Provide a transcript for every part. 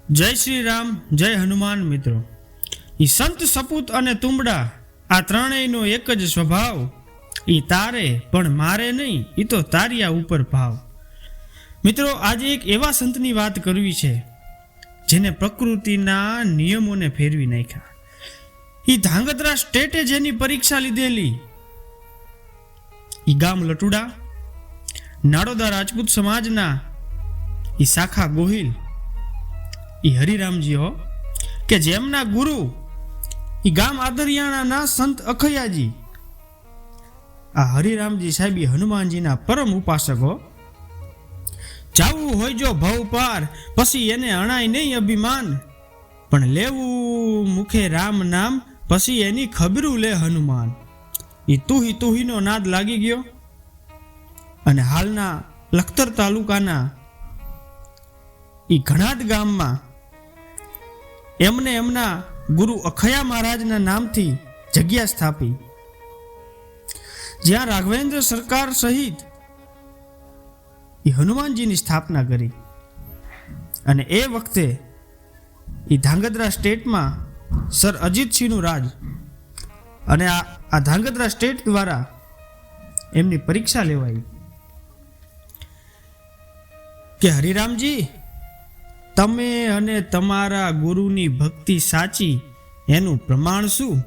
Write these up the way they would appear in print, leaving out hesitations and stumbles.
જય શ્રી રામ, જય હનુમાન. મિત્રો, ઈ સંત સપૂત અને તુંબડા આ ત્રણેયનો એક જ સ્વભાવ. ઈ તારે પણ મારે નહીં, ઈ તો તારિયા ઉપર ભાવ. મિત્રો, આજે એક એવા સંતની વાત કરવી છે જેને પ્રકૃતિના નિયમોને ફેરવી નાખ્યા. ઈ ધાંગધ્રા સ્ટેટે જેની પરીક્ષા લીધેલી, ઈ ગામ લટુડા, નાડોદા રાજપૂત સમાજના ઈ શાખા ગોહિલ, ઈ હરિરામજી હો, કે જેમના ગુરુ ઈ ગામ આદરિયાણાના સંત અખયાજી. આ હરિરામજી સાહેબ હનુમાનજીના પરમ ઉપાસક હો. જાવું હોય જો ભવ પાર, પછી એને અણાય નહીં અભિમાન, પણ લેવું મુખે રામ નામ, પછી એની ખબરું લે હનુમાન. ઈ તુહીનો નાદ લાગી ગયો અને હાલના લખતર તાલુકાના ઈ ઘણાદ ગામમાં એમને એમના ગુરુ અખયા મહારાજના નામથી જગ્યા સ્થાપી, જ્યાં રાઘવેન્દ્ર સરકાર સહિત એ હનુમાનજીની સ્થાપના કરી. અને એ વખતે એ ધાંગધ્રા સ્ટેટમાં સર અજીતસિંહનું રાજ, અને આ ધાંગધ્રા સ્ટેટ દ્વારા એમની પરીક્ષા લેવાઈ કે હરિરામજી, તમે અને તમારા ગુરુની ભક્તિ સાચી, એનું પ્રમાણ શું?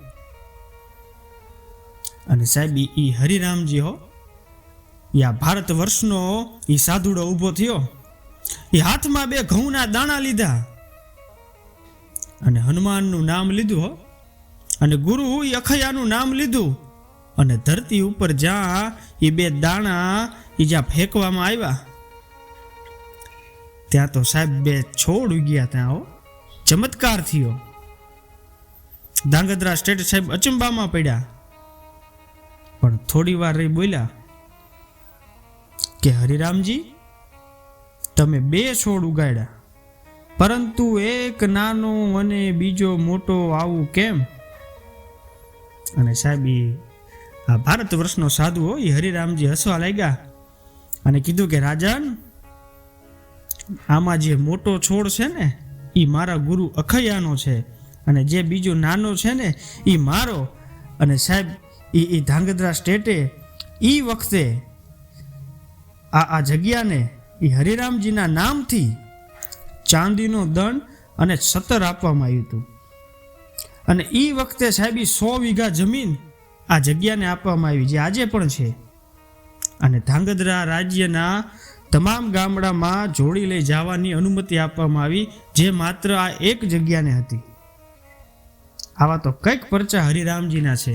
અને સાહેબ ઈ હરિરામજી હો, યા ભારત વર્ષનો ઈ સાધુડો ઊભો થયો, એ હાથમાં 2 ઘઉંના દાણા લીધા અને હનુમાનનું નામ લીધું હો, અને ગુરુ ઈ અખયાનું નામ લીધું, અને ધરતી ઉપર જ્યાં એ 2 દાણા જ્યાં ફેંકવામાં આવ્યા, ત્યાં તો સાહેબ 2 છોડ ઉગ્યા. ત્યાં હો, ચમત્કાર થયો. ધાંગધ્રા સ્ટેટ સાહેબ અચંબામાં પડ્યા, પણ થોડી વાર રહી બોલ્યા કે હરિરામજી, તમે 2 છોડ ઉગાડ્યા, પરંતુ એક નાનો અને બીજો મોટો આવું કેમ? અને સાહેબ આ ભારત વર્ષનો સાધુ હો, એ હરિરામજી હસવા લાગ્યા અને કીધું કે રાજન, આમાં જે મોટો છોડ છે ને એ મારા ગુરુ અખયાનો છે, અને જે બીજો નાનો છે ને એ મારો. અને સાહેબ એ ધાંગધ્રા સ્ટેટે એ વખતે આ જગ્યાને એ હરિરામજીના નામથી ચાંદીનો દંડ અને સતર આપવામાં આવ્યું હતું. અને એ વખતે સાહેબ 100 વીઘા જમીન આ જગ્યાને આપવામાં આવી, જે આજે પણ છે. અને ધાંગધ્રા રાજ્યના તમામ ગામડામાં જોડી લઈ જવાની અનુમતિ આપવામાં આવી, જે માત્ર આ એક જગ્યાને હતી. આવા તો કંઈક પરચા હરિરામજીના છે.